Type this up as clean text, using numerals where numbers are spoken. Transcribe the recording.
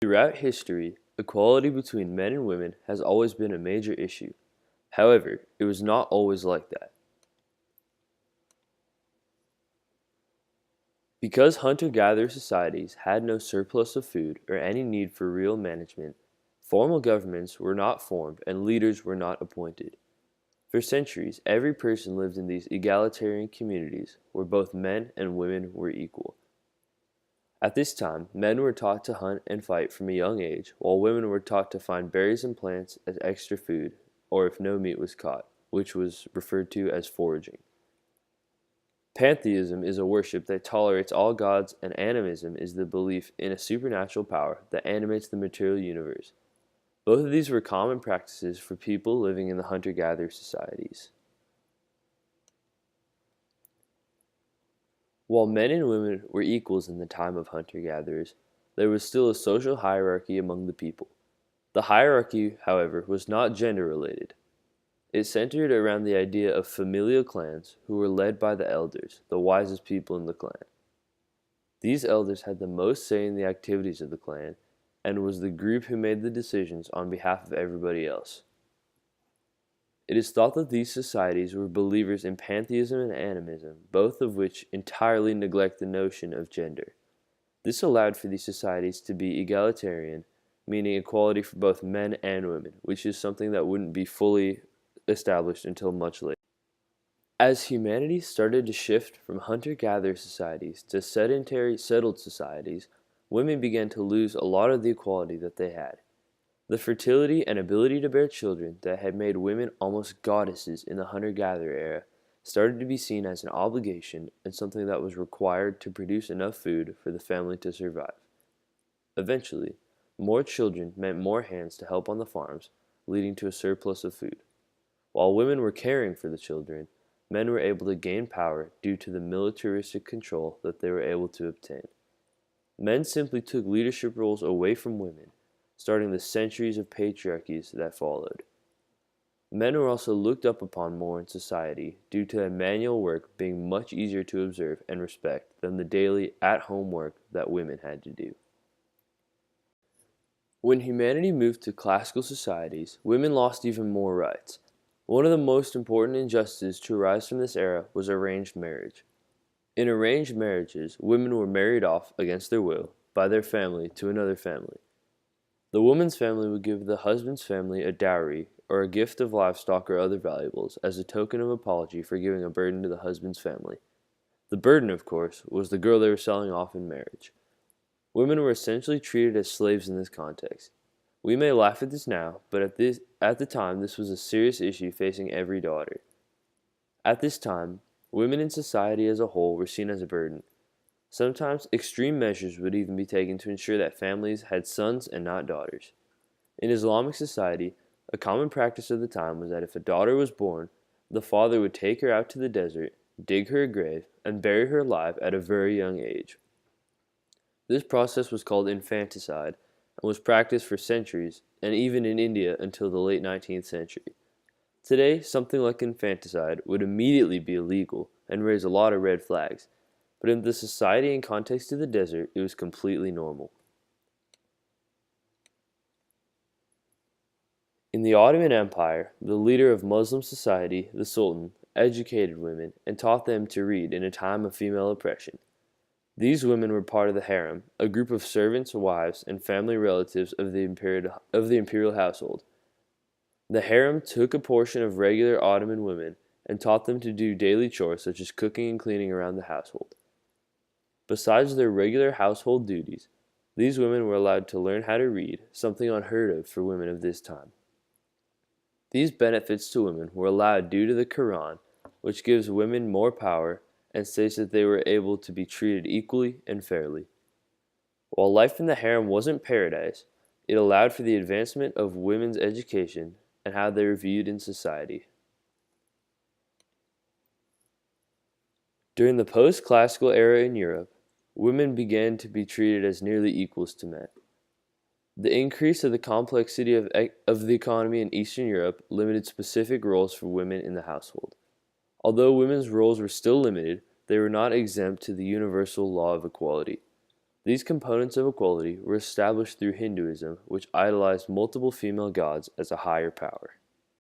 Throughout history, equality between men and women has always been a major issue. However, it was not always like that. Because hunter-gatherer societies had no surplus of food or any need for real management, formal governments were not formed and leaders were not appointed. For centuries, every person lived in these egalitarian communities where both men and women were equal. At this time, men were taught to hunt and fight from a young age, while women were taught to find berries and plants as extra food, or if no meat was caught, which was referred to as foraging. Pantheism is a worship that tolerates all gods, and animism is the belief in a supernatural power that animates the material universe. Both of these were common practices for people living in the hunter-gatherer societies. While men and women were equals in the time of hunter-gatherers, there was still a social hierarchy among the people. The hierarchy, however, was not gender-related. It centered around the idea of familial clans who were led by the elders, the wisest people in the clan. These elders had the most say in the activities of the clan and was the group who made the decisions on behalf of everybody else. It is thought that these societies were believers in pantheism and animism, both of which entirely neglect the notion of gender. This allowed for these societies to be egalitarian, meaning equality for both men and women, which is something that wouldn't be fully established until much later. As humanity started to shift from hunter-gatherer societies to sedentary settled societies, women began to lose a lot of the equality that they had. The fertility and ability to bear children that had made women almost goddesses in the hunter-gatherer era started to be seen as an obligation and something that was required to produce enough food for the family to survive. Eventually, more children meant more hands to help on the farms, leading to a surplus of food. While women were caring for the children, men were able to gain power due to the militaristic control that they were able to obtain. Men simply took leadership roles away from women, starting the centuries of patriarchies that followed. Men were also looked up upon more in society due to their manual work being much easier to observe and respect than the daily at-home work that women had to do. When humanity moved to classical societies, women lost even more rights. One of the most important injustices to arise from this era was arranged marriage. In arranged marriages, women were married off against their will by their family to another family. The woman's family would give the husband's family a dowry or a gift of livestock or other valuables as a token of apology for giving a burden to the husband's family. The burden, of course, was the girl they were selling off in marriage. Women were essentially treated as slaves in this context. We may laugh at this now, but at the time this was a serious issue facing every daughter. At this time, women in society as a whole were seen as a burden. Sometimes extreme measures would even be taken to ensure that families had sons and not daughters. In Islamic society, a common practice of the time was that if a daughter was born, the father would take her out to the desert, dig her a grave, and bury her alive at a very young age. This process was called infanticide and was practiced for centuries, and even in India until the late 19th century. Today, something like infanticide would immediately be illegal and raise a lot of red flags, but in the society and context of the desert, it was completely normal. In the Ottoman Empire, the leader of Muslim society, the Sultan, educated women and taught them to read in a time of female oppression. These women were part of the harem, a group of servants, wives, and family relatives of the imperial household. The harem took a portion of regular Ottoman women and taught them to do daily chores such as cooking and cleaning around the household. Besides their regular household duties, these women were allowed to learn how to read, something unheard of for women of this time. These benefits to women were allowed due to the Quran, which gives women more power and states that they were able to be treated equally and fairly. While life in the harem wasn't paradise, it allowed for the advancement of women's education and how they were viewed in society. During the post-classical era in Europe, women began to be treated as nearly equals to men. The increase of the complexity of the economy in Eastern Europe limited specific roles for women in the household. Although women's roles were still limited, they were not exempt to the universal law of equality. These components of equality were established through Hinduism, which idolized multiple female gods as a higher power.